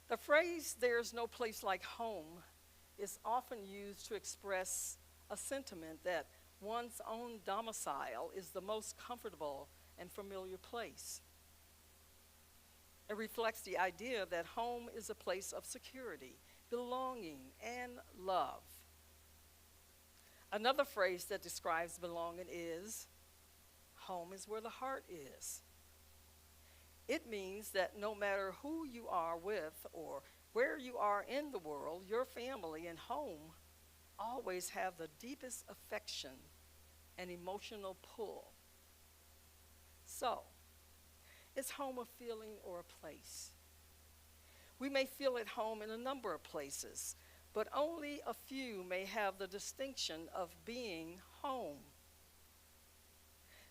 The phrase, "there's no place like home," is often used to express a sentiment that one's own domicile is the most comfortable and familiar place. It reflects the idea that home is a place of security, belonging, and love. Another phrase that describes belonging is, "home is where the heart is." It means that no matter who you are with or where you are in the world, your family and home always have the deepest affection and emotional pull. So, is home a feeling or a place? We may feel at home in a number of places, but only a few may have the distinction of being home.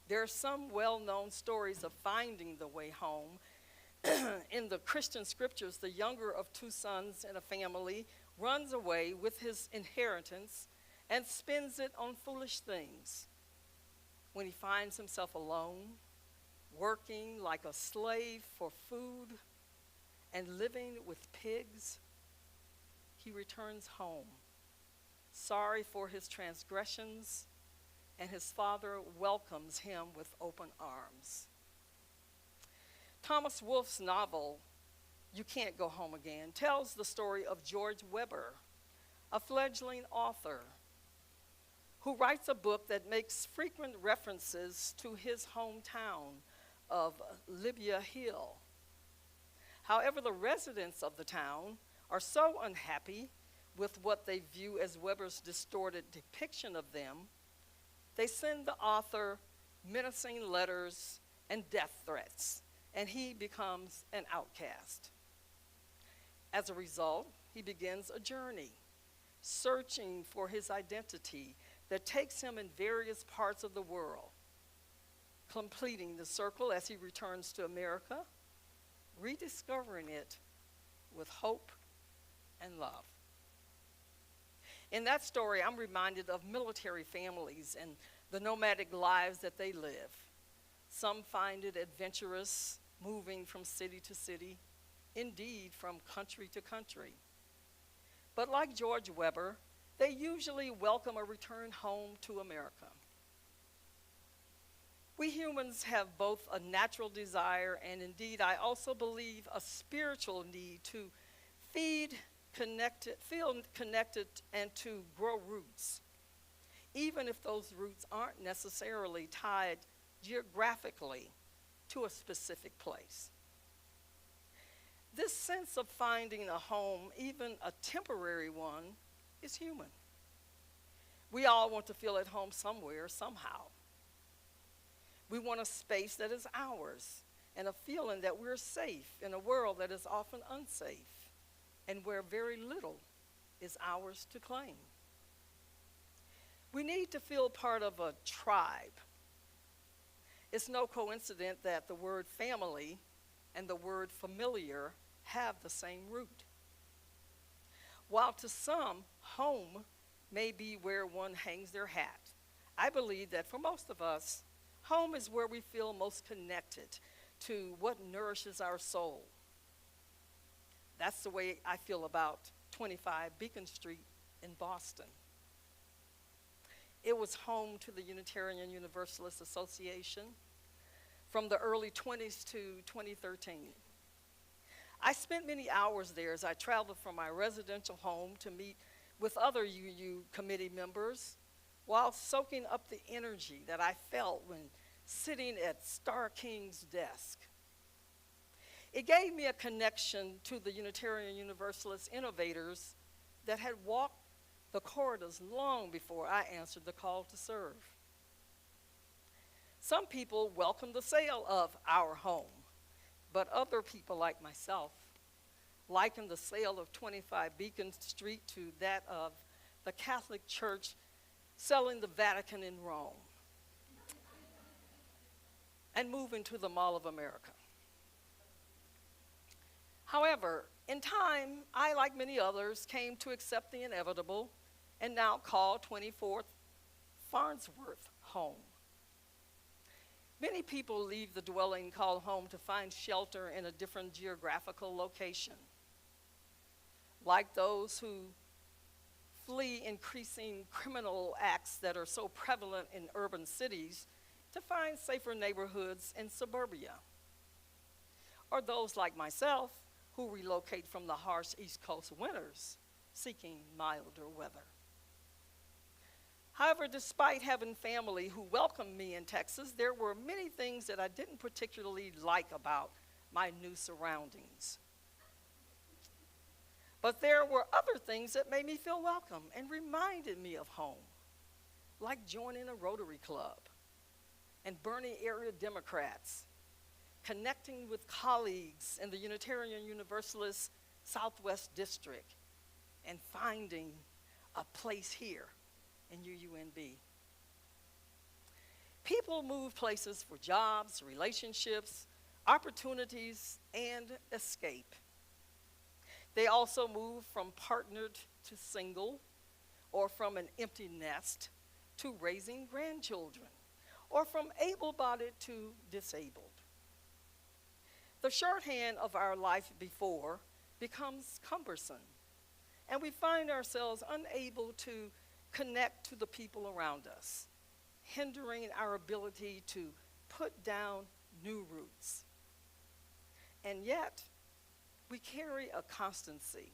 There are some well-known stories of finding the way home. In the Christian scriptures, the younger of two sons in a family runs away with his inheritance and spends it on foolish things. When he finds himself alone, working like a slave for food and living with pigs, he returns home, sorry for his transgressions, and his father welcomes him with open arms. Thomas Wolfe's novel, You Can't Go Home Again, tells the story of George Webber, a fledgling author who writes a book that makes frequent references to his hometown of Libya Hill. However, the residents of the town are so unhappy with what they view as Webber's distorted depiction of them, they send the author menacing letters and death threats, and he becomes an outcast. As a result, he begins a journey, searching for his identity that takes him in various parts of the world, completing the circle as he returns to America, rediscovering it with hope and love. In that story, I'm reminded of military families and the nomadic lives that they live. Some find it adventurous, moving from city to city, indeed from country to country. But like George Webber, they usually welcome a return home to America. We humans have both a natural desire and indeed I also believe a spiritual need to feel connected and to grow roots, even if those roots aren't necessarily tied geographically to a specific place. This sense of finding a home, even a temporary one, is human. We all want to feel at home somewhere, somehow. We want a space that is ours and a feeling that we're safe in a world that is often unsafe and where very little is ours to claim. We need to feel part of a tribe. It's no coincidence that the word family and the word familiar have the same root. While to some, home may be where one hangs their hat, I believe that for most of us, home is where we feel most connected to what nourishes our soul. That's the way I feel about 25 Beacon Street in Boston. It was home to the Unitarian Universalist Association from the early 20s to 2013. I spent many hours there as I traveled from my residential home to meet with other UU committee members while soaking up the energy that I felt when sitting at Star King's desk. It gave me a connection to the Unitarian Universalist innovators that had walked the corridors long before I answered the call to serve. Some people welcomed the sale of our home, but other people like myself likened the sale of 25 Beacon Street to that of the Catholic Church selling the Vatican in Rome and moving to the Mall of America. However, in time, I, like many others, came to accept the inevitable and now call 24th Farnsworth home. Many people leave the dwelling called home to find shelter in a different geographical location. like those who flee increasing criminal acts that are so prevalent in urban cities to find safer neighborhoods in suburbia. Or those like myself who relocate from the harsh East Coast winters seeking milder weather. However, despite having family who welcomed me in Texas, there were many things that I didn't particularly like about my new surroundings. But there were other things that made me feel welcome and reminded me of home, like joining a Rotary Club and Bernie area Democrats, connecting with colleagues in the Unitarian Universalist Southwest District, and finding a place here in UUNB. People move places for jobs, relationships, opportunities, and escape. They also move from partnered to single, or from an empty nest to raising grandchildren, or from able-bodied to disabled. The shorthand of our life before becomes cumbersome, and we find ourselves unable to connect to the people around us, hindering our ability to put down new roots. And yet, we carry a constancy,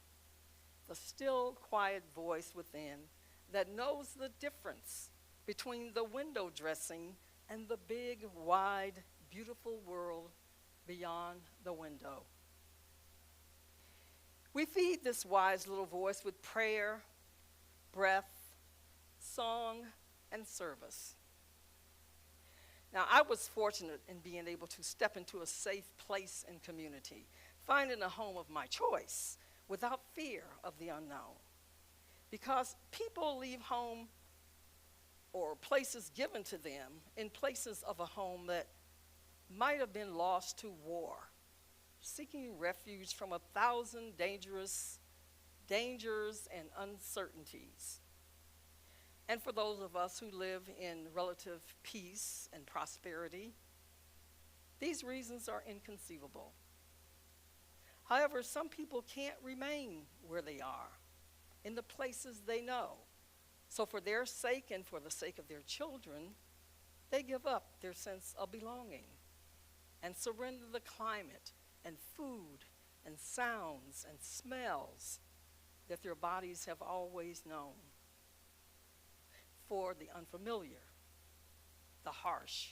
the still, quiet voice within that knows the difference between the window dressing and the big, wide, beautiful world beyond the window. We feed this wise little voice with prayer, breath, song, and service. Now, I was fortunate in being able to step into a safe place and community, finding a home of my choice without fear of the unknown. Because people leave home or places given to them in places of a home that might have been lost to war, seeking refuge from 1,000 dangers and uncertainties. And for those of us who live in relative peace and prosperity, these reasons are inconceivable. However, some people can't remain where they are, in the places they know. So for their sake and for the sake of their children, they give up their sense of belonging and surrender the climate and food and sounds and smells that their bodies have always known for the unfamiliar, the harsh,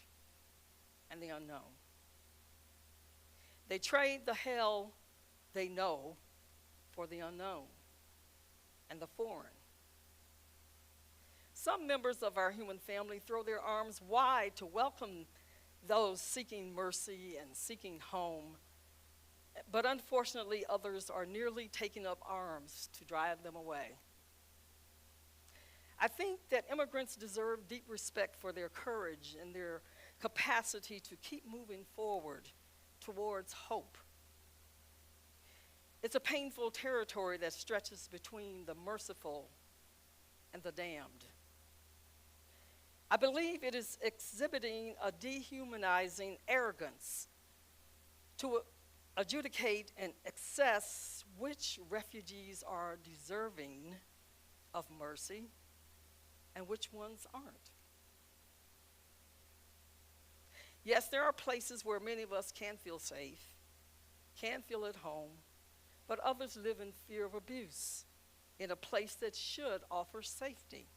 and the unknown. They trade the hell they know for the unknown and the foreign. Some members of our human family throw their arms wide to welcome those seeking mercy and seeking home, but unfortunately others are nearly taking up arms to drive them away. I think that immigrants deserve deep respect for their courage and their capacity to keep moving forward towards hope. It's a painful territory that stretches between the merciful and the damned. I believe it is exhibiting a dehumanizing arrogance to adjudicate and assess which refugees are deserving of mercy and which ones aren't. Yes, there are places where many of us can feel safe, can feel at home, but others live in fear of abuse in a place that should offer safety.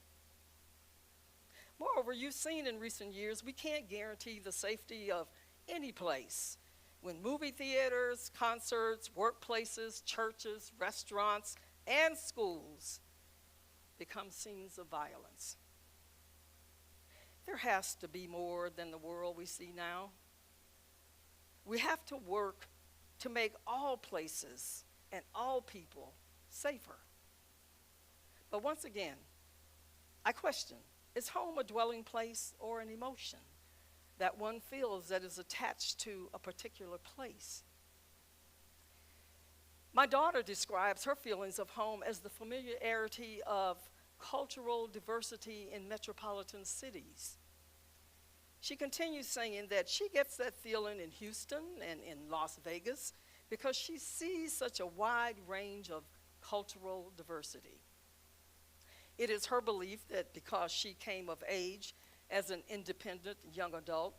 Moreover, you've seen in recent years, we can't guarantee the safety of any place. When movie theaters, concerts, workplaces, churches, restaurants, and schools become scenes of violence. There has to be more than the world we see now. We have to work to make all places and all people safer. But once again, I question, is home a dwelling place or an emotion that one feels that is attached to a particular place? My daughter describes her feelings of home as the familiarity of cultural diversity in metropolitan cities. She continues saying that she gets that feeling in Houston and in Las Vegas because she sees such a wide range of cultural diversity. It is her belief that because she came of age as an independent young adult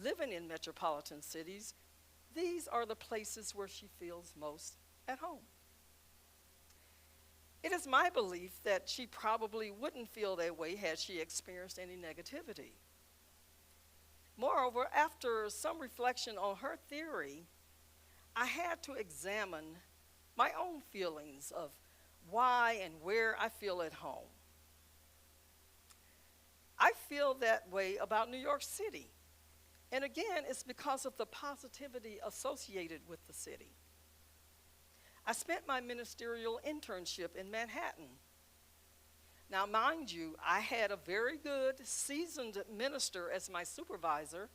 living in metropolitan cities, these are the places where she feels most at home. It is my belief that she probably wouldn't feel that way had she experienced any negativity. Moreover, after some reflection on her theory, I had to examine my own feelings of why and where I feel at home. I feel that way about New York City. And again, it's because of the positivity associated with the city. I spent my ministerial internship in Manhattan. Now, mind you, I had a very good, seasoned minister as my supervisor,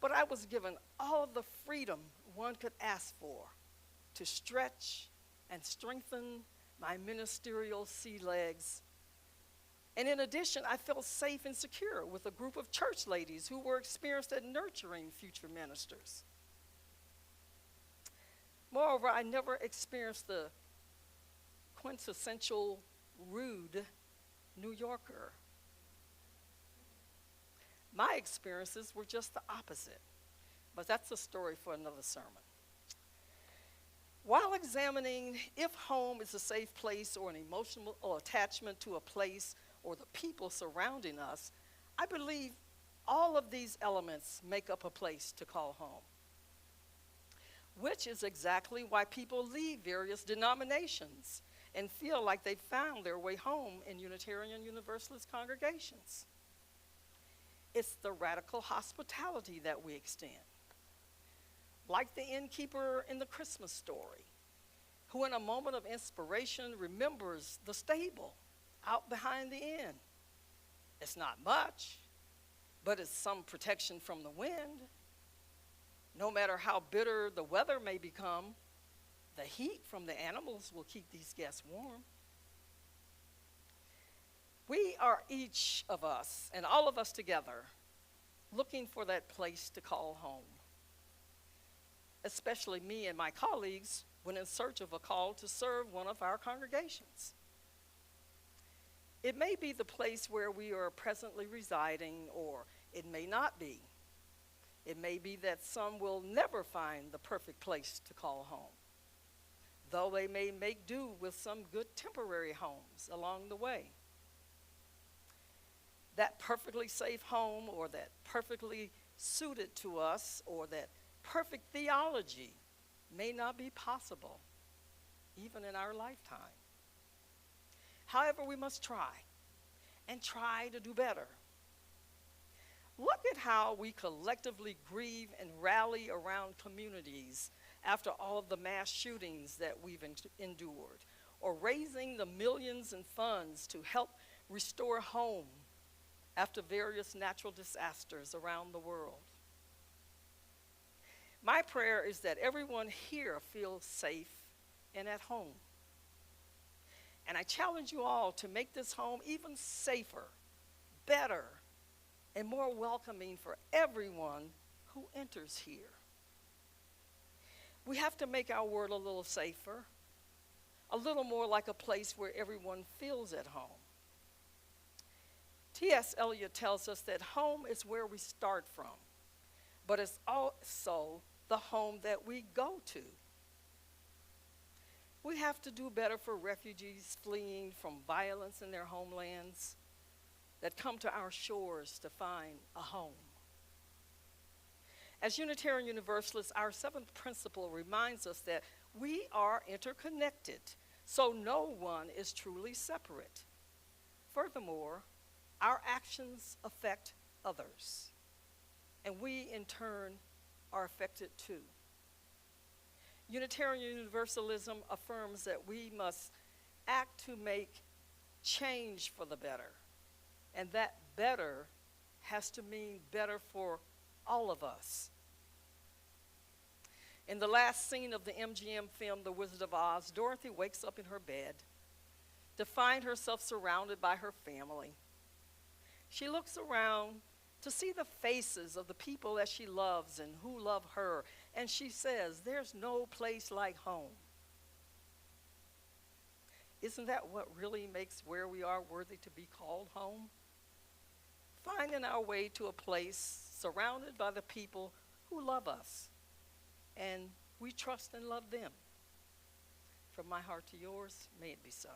but I was given all of the freedom one could ask for to stretch and strengthen my ministerial sea legs. And in addition, I felt safe and secure with a group of church ladies who were experienced at nurturing future ministers. Moreover, I never experienced the quintessential rude New Yorker. My experiences were just the opposite, but that's a story for another sermon. While examining if home is a safe place or an emotional attachment to a place or the people surrounding us, I believe all of these elements make up a place to call home, which is exactly why people leave various denominations and feel like they found their way home in Unitarian Universalist congregations. It's the radical hospitality that we extend. Like the innkeeper in the Christmas story, who in a moment of inspiration remembers the stable out behind the inn. It's not much, but it's some protection from the wind. No matter how bitter the weather may become, the heat from the animals will keep these guests warm. We are each of us, and all of us together, looking for that place to call home. Especially me and my colleagues when in search of a call to serve one of our congregations. It may be the place where we are presently residing, or it may not be. It may be that some will never find the perfect place to call home, though they may make do with some good temporary homes along the way. That perfectly safe home, or that perfectly suited to us, or that perfect theology may not be possible, even in our lifetime. However, we must try, and try to do better. Look at how we collectively grieve and rally around communities after all of the mass shootings that we've endured, or raising the millions in funds to help restore home after various natural disasters around the world. My prayer is that everyone here feels safe and at home. And I challenge you all to make this home even safer, better, and more welcoming for everyone who enters here. We have to make our world a little safer, a little more like a place where everyone feels at home. T.S. Eliot tells us that home is where we start from, but it's also the home that we go to. We have to do better for refugees fleeing from violence in their homelands that come to our shores to find a home. As Unitarian Universalists, our seventh principle reminds us that we are interconnected, so no one is truly separate. Furthermore, our actions affect others, and we in turn are affected too. Unitarian Universalism affirms that we must act to make change for the better, and that better has to mean better for all of us. In the last scene of the MGM film, The Wizard of Oz, Dorothy wakes up in her bed to find herself surrounded by her family. She looks around to see the faces of the people that she loves and who love her, and she says, "There's no place like home." Isn't that what really makes where we are worthy to be called home? Finding our way to a place surrounded by the people who love us, and we trust and love them. From my heart to yours, may it be so.